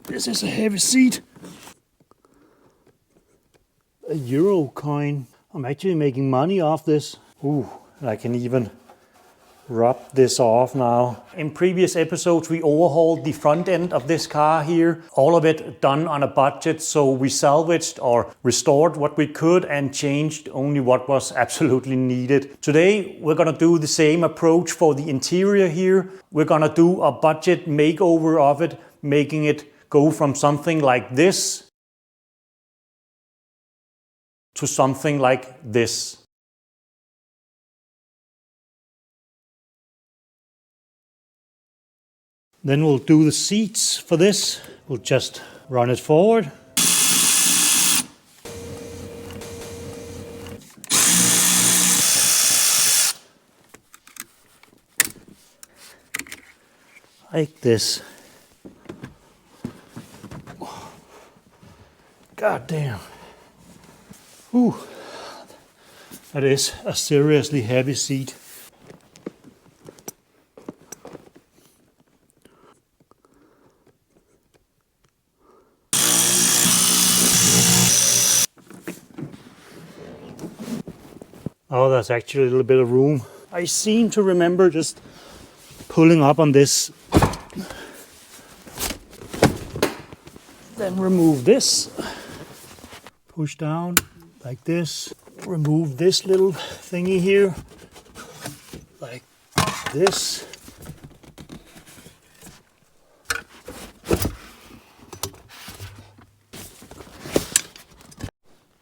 This is a heavy seat. A euro coin. I'm actually making money off this. Ooh, I can even rub this off now. In previous episodes we overhauled the front end of this car here. All of it done on a budget, so we salvaged or restored what we could and changed only what was absolutely needed. Today we're gonna do the same approach for the interior here. We're gonna do a budget makeover of it, making it go from something like this to something like this. Then we'll do the seats for this. We'll just run it forward. Like this. God damn. Ooh. That is a seriously heavy seat. Oh, there's actually a little bit of room. I seem to remember just pulling up on this. Then remove this. Push down like this. Remove this little thingy here. Like this.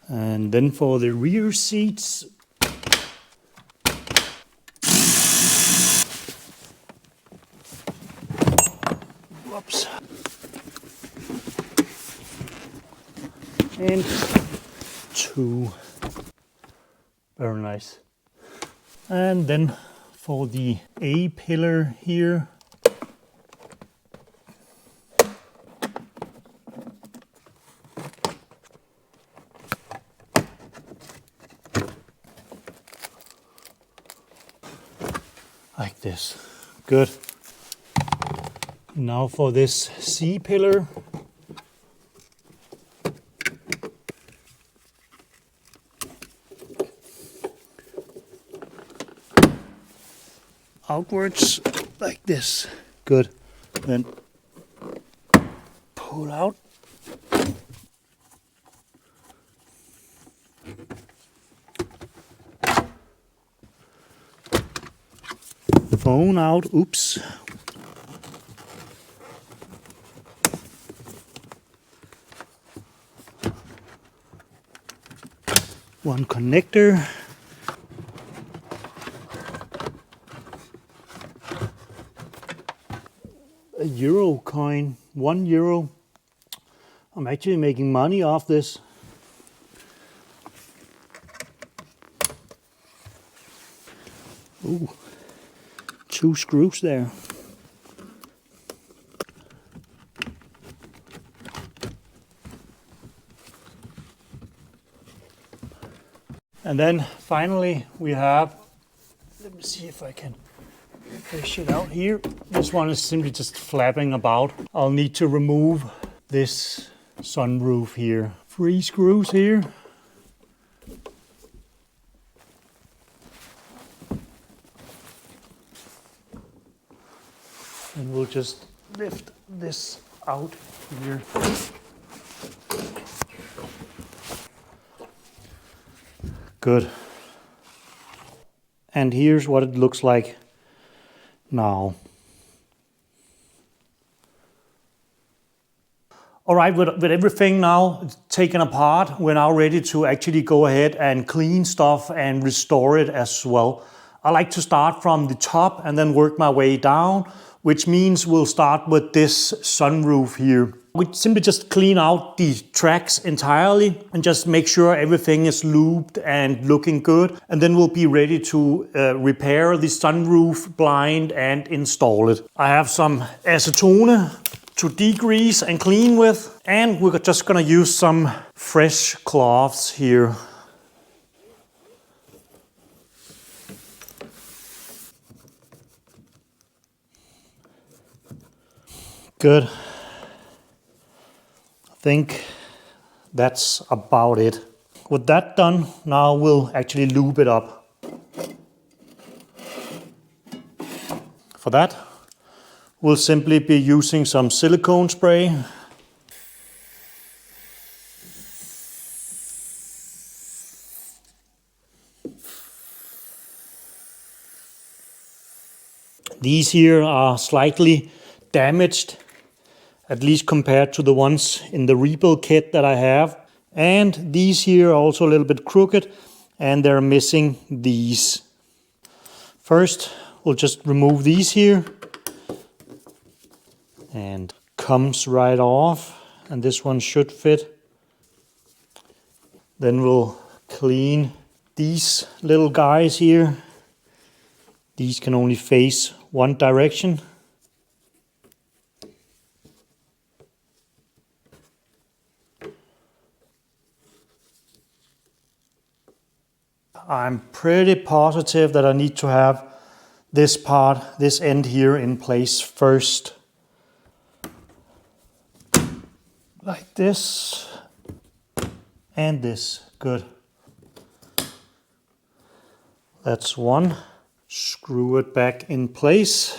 And then for the rear seats, whoops, and two, very nice. And then for the A pillar here, like this. Good. Now for this C pillar. Outwards like this. Good. Then pull out. Phone out. Oops. One connector. A euro coin, €1. I'm actually making money off this. Ooh, 2 screws there. And then finally we have, let me see if I can fish it out here. This one is simply just flapping about. I'll need to remove this sunroof here. 3 screws here. And we'll just lift this out here. Good. And here's what it looks like now. All right, with everything now taken apart, we're now ready to actually go ahead and clean stuff and restore it as well. I like to start from the top and then work my way down, which means we'll start with this sunroof here. We simply just clean out the tracks entirely and just make sure everything is lubed and looking good. And then we'll be ready to repair the sunroof blind and install it. I have some acetone to degrease and clean with, and we're just gonna use some fresh cloths here. Good. think that's about it. With that done, now we'll actually lube it up. For that, we'll simply be using some silicone spray. These here are slightly damaged, at least compared to the ones in the rebuild kit that I have. And these here are also a little bit crooked, and they're missing these. First, we'll just remove these here. And comes right off, and this one should fit. Then we'll clean these little guys here. These can only face one direction. I'm pretty positive that I need to have this part, this end here in place first. Like this and this. Good. That's one. Screw it back in place.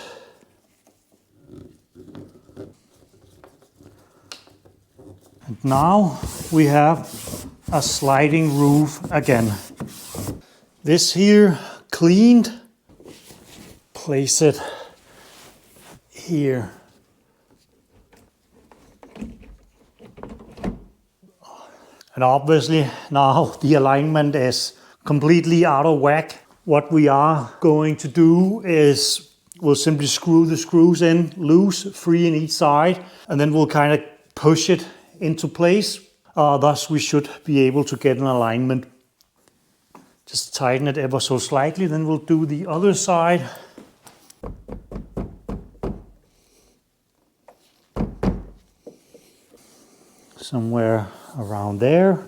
And now we have a sliding roof again. This here cleaned. Place it here. And obviously now the alignment is completely out of whack. What we are going to do is we'll simply screw the screws in loose, 3 in each side, and then we'll kind of push it into place. Thus we should be able to get an alignment. Just tighten it ever so slightly, then we'll do the other side. Somewhere around there.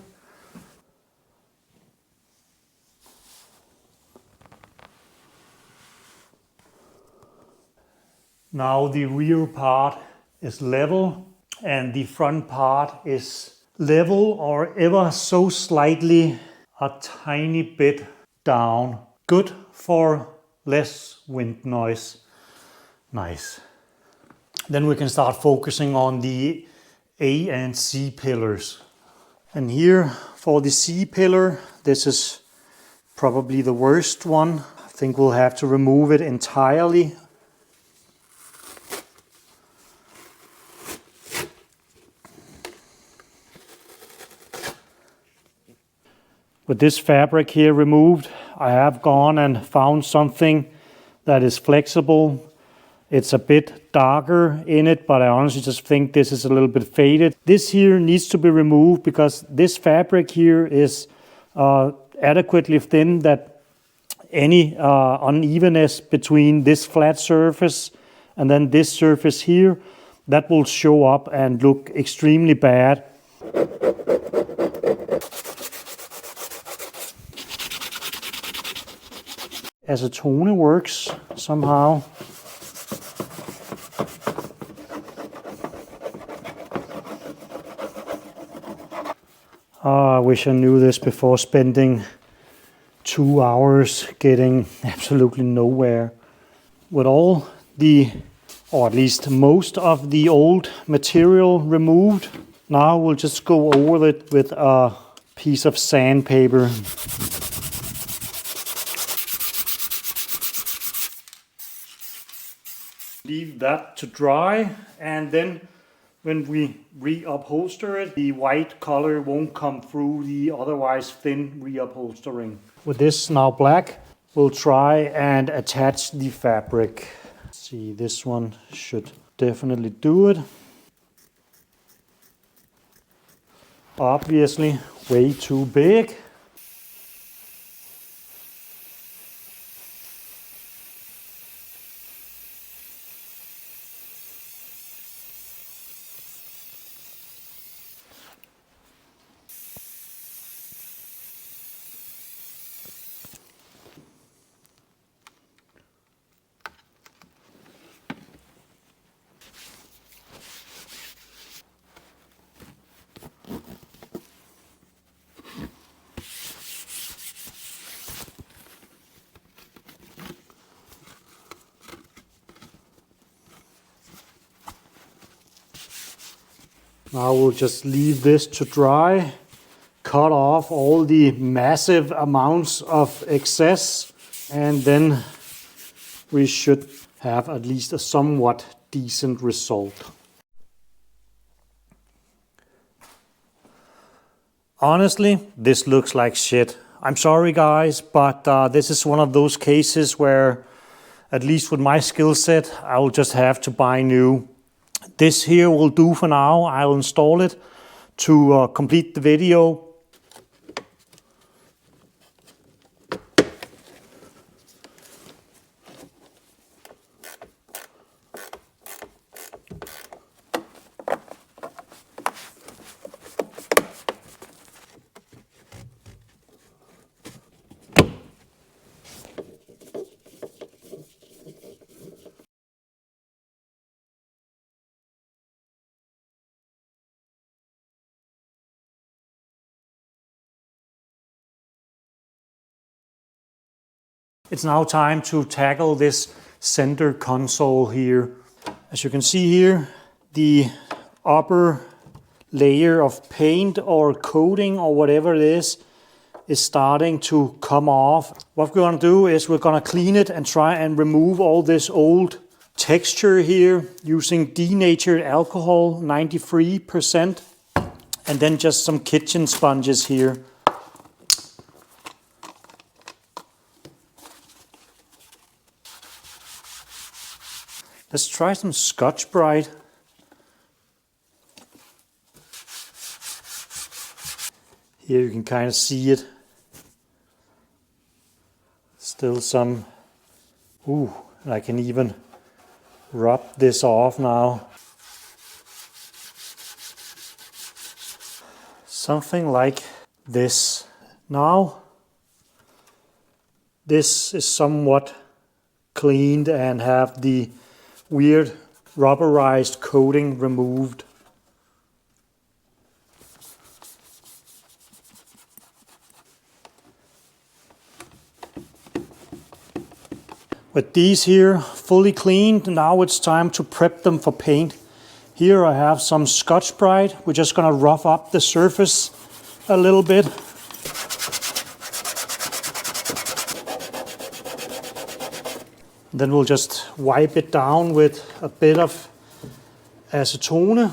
Now the rear part is level and the front part is level or ever so slightly a tiny bit down. Good for less wind noise. Nice. Then we can start focusing on the A and C pillars. And here for the C pillar, this is probably the worst one. I think we'll have to remove it entirely. With this fabric here removed, I have gone and found something that is flexible. It's a bit darker in it, but I honestly just think this is a little bit faded. This here needs to be removed because this fabric here is adequately thin that any unevenness between this flat surface and then this surface here, that will show up and look extremely bad. Acetone works somehow. I wish I knew this before spending 2 hours getting absolutely nowhere. With all the, or at least most of the old material removed, now we'll just go over it with a piece of sandpaper. Leave that to dry, and then when we reupholster it, the white color won't come through the otherwise thin reupholstering. With this now black, we'll try and attach the fabric. See, this one should definitely do it. Obviously way too big. Now we'll just leave this to dry, cut off all the massive amounts of excess, and then we should have at least a somewhat decent result. Honestly, this looks like shit. I'm sorry guys, but this is one of those cases where, at least with my skill set, I will just have to buy new. This here will do for now. I'll install it to complete the video. It's now time to tackle this center console here. As you can see here, the upper layer of paint or coating or whatever it is starting to come off. What we're going to do is we're going to clean it and try and remove all this old texture here using denatured alcohol, 93%, and then just some kitchen sponges here. Let's try some Scotchbrite. Here you can kind of see it. Still some, and I can even rub this off now. Something like this. Now, this is somewhat cleaned and have the weird rubberized coating removed. With these here fully cleaned, now it's time to prep them for paint. Here I have some Scotchbrite. We're just going to rough up the surface a little bit. Then we'll just wipe it down with a bit of Acetone.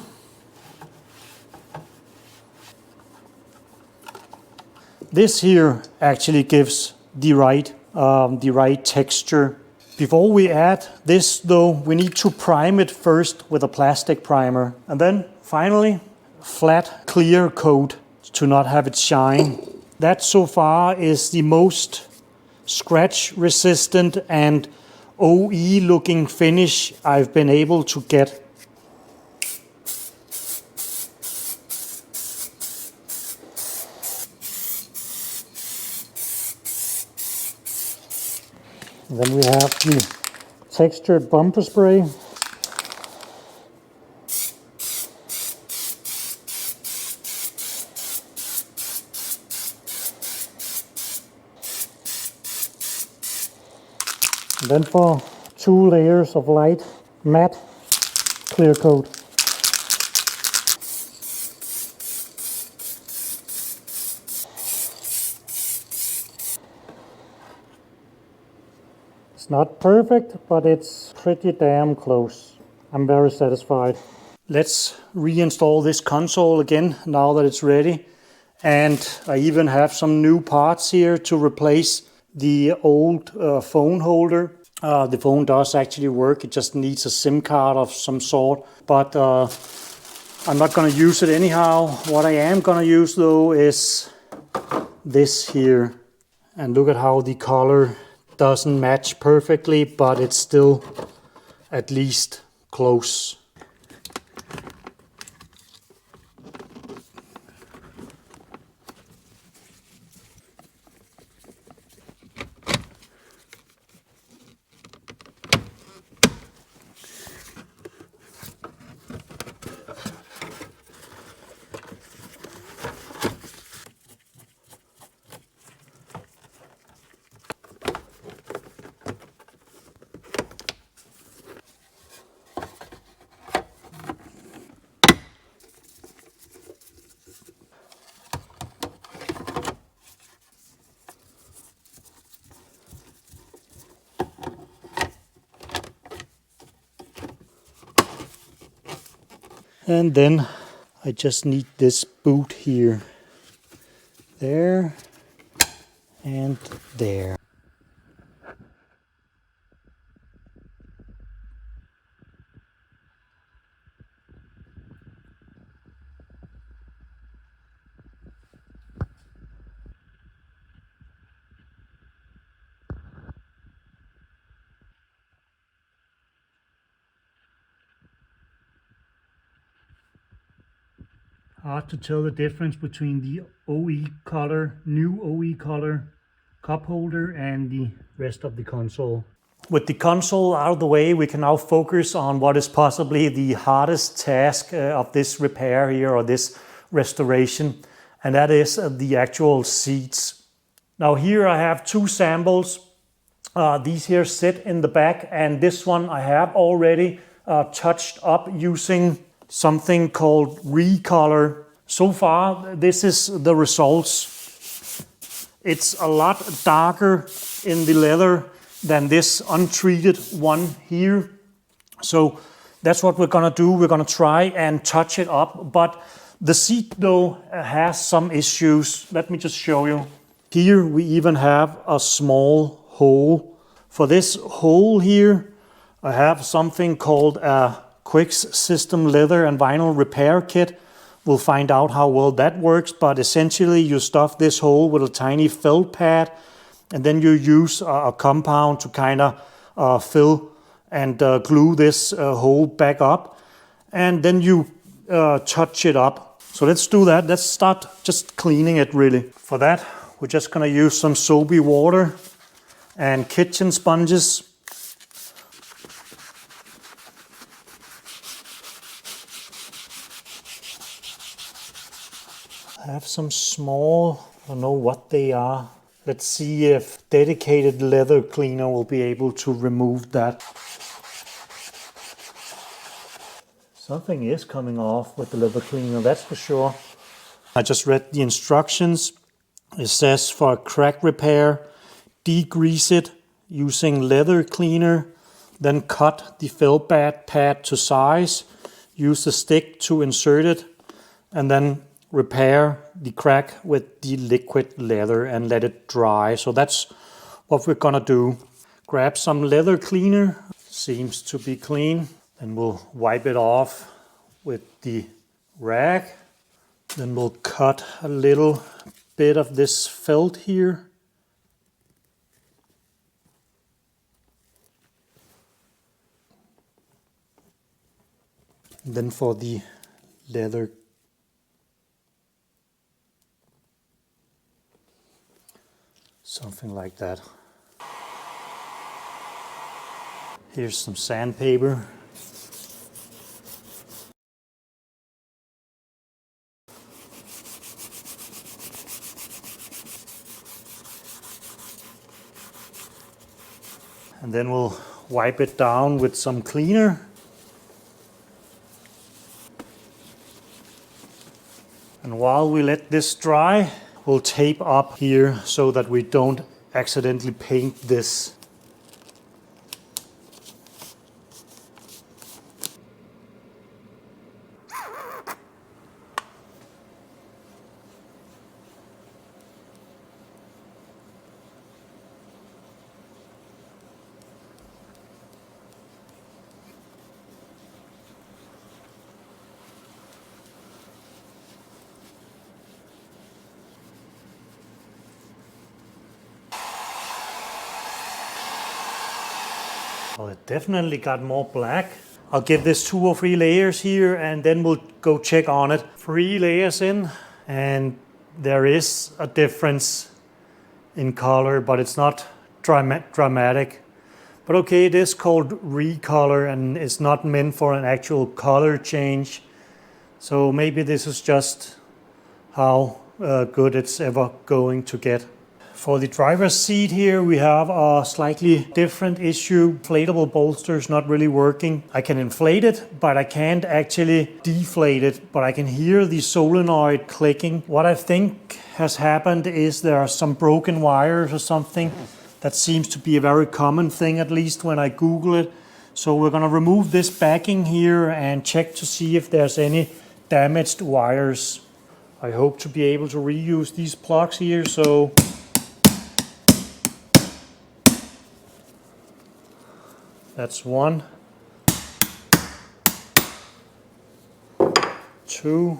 This here actually gives the right texture. Before we add this though, we need to prime it first with a plastic primer. And then finally, flat clear coat to not have it shine. That so far is the most scratch resistant and OE looking finish I've been able to get. Then we have the textured bumper spray. And then for 2 layers of light matte clear coat. It's not perfect, but it's pretty damn close. I'm very satisfied. Let's reinstall this console again now that it's ready. And I even have some new parts here to replace the old phone holder. The phone does actually work, it just needs a SIM card of some sort, but I'm not going to use it anyhow. What I am going to use though is this here. And look at how the color doesn't match perfectly, but it's still at least close. And then I just need this boot here. There and there. Hard to tell the difference between the OE color, new OE color cup holder and the rest of the console. With the console out of the way, we can now focus on what is possibly the hardest task of this repair here, or this restoration, and that is the actual seats. Now here I have two samples. These here sit in the back, and this one I have already touched up using something called ReColor. So far, this is the results. It's a lot darker in the leather than this untreated one here. So that's what we're gonna do. We're gonna try and touch it up. But the seat though has some issues. Let me just show you. Here we even have a small hole. For this hole here, I have something called a Quicks System Leather and Vinyl Repair Kit. We'll find out how well that works, but essentially you stuff this hole with a tiny felt pad, and then you use a compound to kind of fill and glue this hole back up, and then you touch it up. So let's do that. Let's start just cleaning it really. For that, we're just gonna use some soapy water and kitchen sponges. I have some small, I don't know what they are. Let's see if dedicated leather cleaner will be able to remove that. Something is coming off with the leather cleaner, that's for sure. I just read the instructions. It says for a crack repair, degrease it using leather cleaner, then cut the felt pad to size, use the stick to insert it, and then repair the crack with the liquid leather and let it dry. So that's what we're gonna do. Grab some leather cleaner, seems to be clean. Then we'll wipe it off with the rag. Then we'll cut a little bit of this felt here. And then for the leather, something like that. Here's some sandpaper. And then we'll wipe it down with some cleaner. And while we let this dry, we'll tape up here so that we don't accidentally paint this. Well, it definitely got more black. I'll give this 2 or 3 layers here and then we'll go check on it. 3 layers in, and there is a difference in color, but it's not dramatic. But okay, it is called ReColor and it's not meant for an actual color change. So maybe this is just how good it's ever going to get. For the driver's seat here, we have a slightly different issue. Inflatable bolsters not really working. I can inflate it, but I can't actually deflate it, but I can hear the solenoid clicking. What I think has happened is there are some broken wires or something. That seems to be a very common thing, at least when I Google it. So we're gonna remove this backing here and check to see if there's any damaged wires. I hope to be able to reuse these plugs here, so that's 1, 2.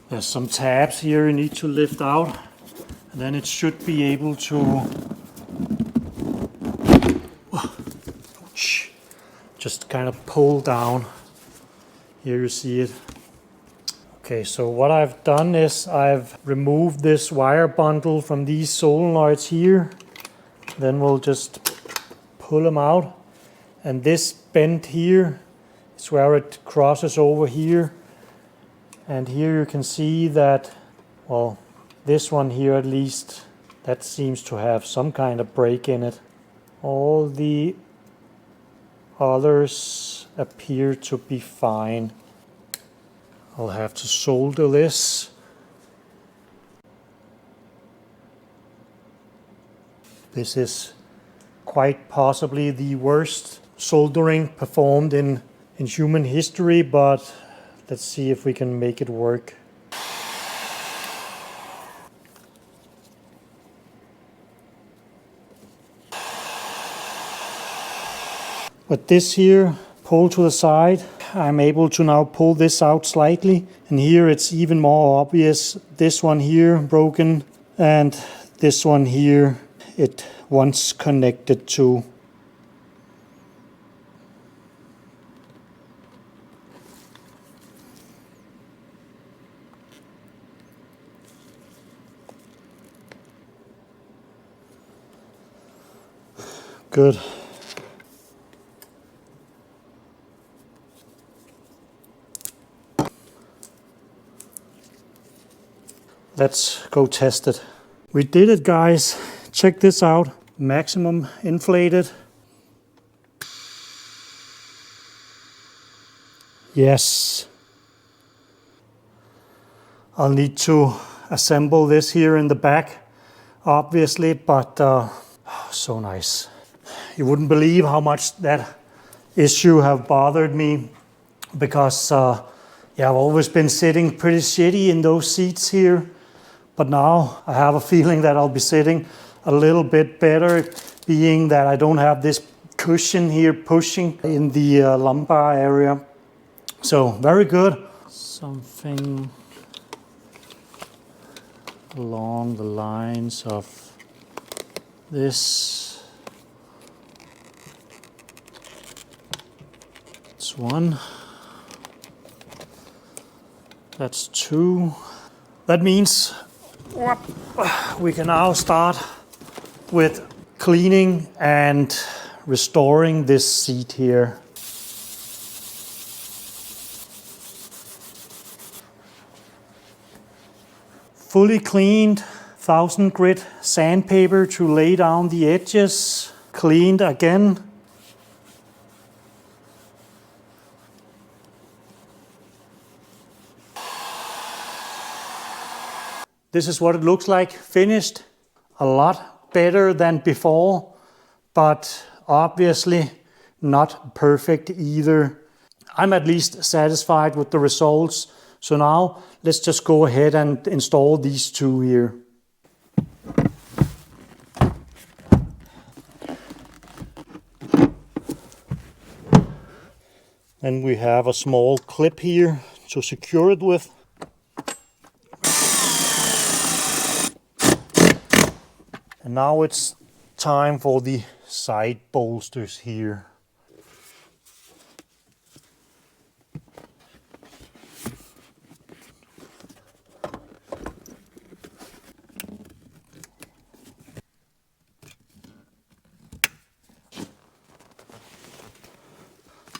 There's some tabs here you need to lift out, and then it should be able to just kind of pull down. Here you see it. Okay, so what I've done is I've removed this wire bundle from these solenoids here. Then we'll just pull them out. And this bend here is where it crosses over here. And here you can see that, well, this one here at least, that seems to have some kind of break in it. All the others appear to be fine. I'll have to solder this. This is quite possibly the worst soldering performed in human history, but let's see if we can make it work. But this here, pull to the side, I'm able to now pull this out slightly, and here it's even more obvious. This one here broken, and this one here it once connected to. Good. Let's go test it. We did it, guys. Check this out. Maximum inflated. Yes. I'll need to assemble this here in the back, obviously, but so nice. You wouldn't believe how much that issue have bothered me, because yeah, I've always been sitting pretty shitty in those seats here. But now I have a feeling that I'll be sitting a little bit better, being that I don't have this cushion here pushing in the lumbar area. So very good. Something along the lines of this. That's 1. That's 2. That means we can now start with cleaning and restoring this seat here. Fully cleaned, 1000 grit sandpaper to lay down the edges. Cleaned again. This is what it looks like finished. A lot better than before, but obviously not perfect either. I'm at least satisfied with the results. So now let's just go ahead and install these two here. Then we have a small clip here to secure it with. And now it's time for the side bolsters here.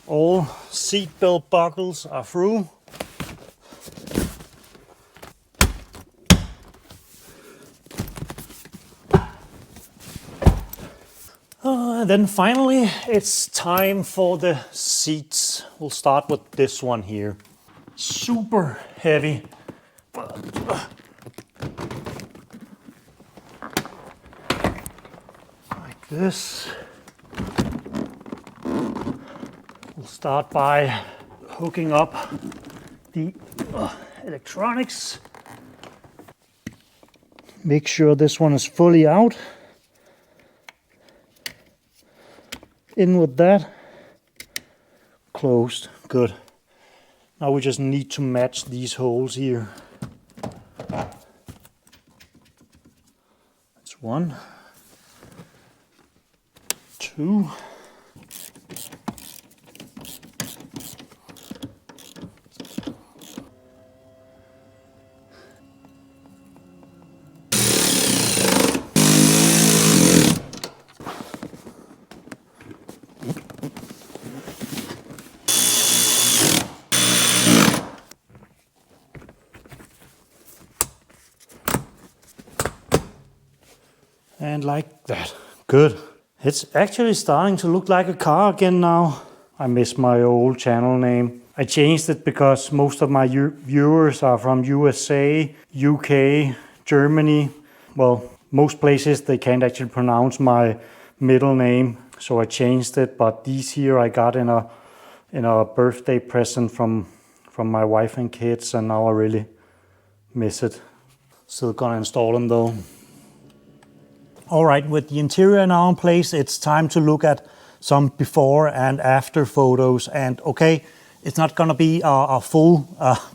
All seatbelt buckles are through. And then finally, it's time for the seats. We'll start with this one here. Super heavy. Like this. Start by hooking up the electronics. Make sure this one is fully out. In with that. Closed. Good. Now we just need to match these holes here. That's 1, 2. And like that. Good. It's actually starting to look like a car again now. I miss my old channel name. I changed it because most of my viewers are from USA, UK, Germany. Well, most places they can't actually pronounce my middle name, so I changed it. But these here I got in a birthday present from my wife and kids, and now I really miss it. Still gonna install them though. All right, with the interior now in place, it's time to look at some before and after photos. And okay, it's not gonna be a full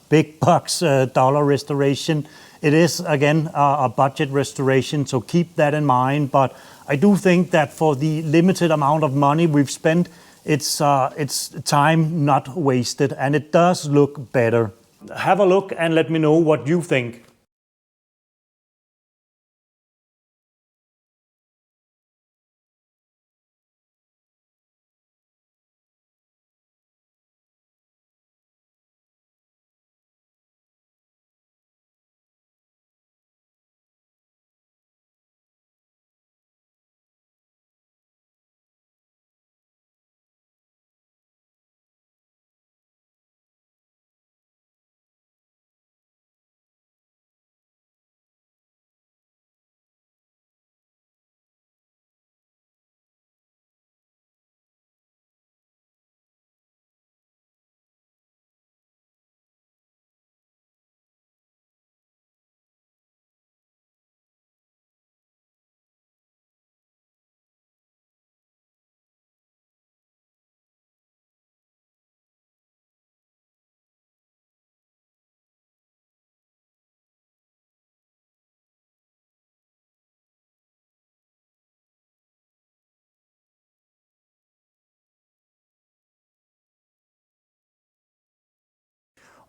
big bucks dollar restoration. It is, again, a budget restoration, so keep that in mind. But I do think that for the limited amount of money we've spent, it's time not wasted, and it does look better. Have a look and let me know what you think.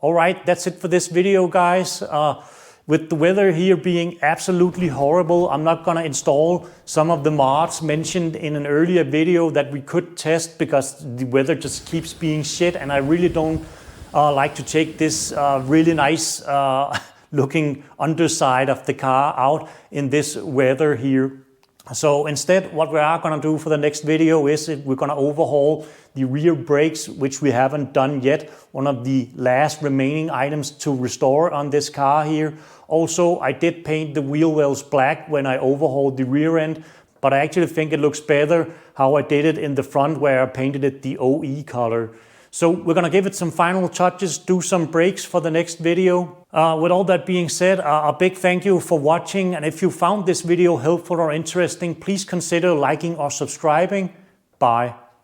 All right, that's it for this video, guys. With the weather here being absolutely horrible, I'm not gonna install some of the mods mentioned in an earlier video that we could test because the weather just keeps being shit, and I really don't like to take this really nice looking underside of the car out in this weather here. So instead, what we are going to do for the next video is we're going to overhaul the rear brakes, which we haven't done yet. One of the last remaining items to restore on this car here. Also, I did paint the wheel wells black when I overhauled the rear end, but I actually think it looks better how I did it in the front where I painted it the OE color. So we're going to give it some final touches, do some brakes for the next video. With all that being said, a big thank you for watching. And if you found this video helpful or interesting, please consider liking or subscribing. Bye.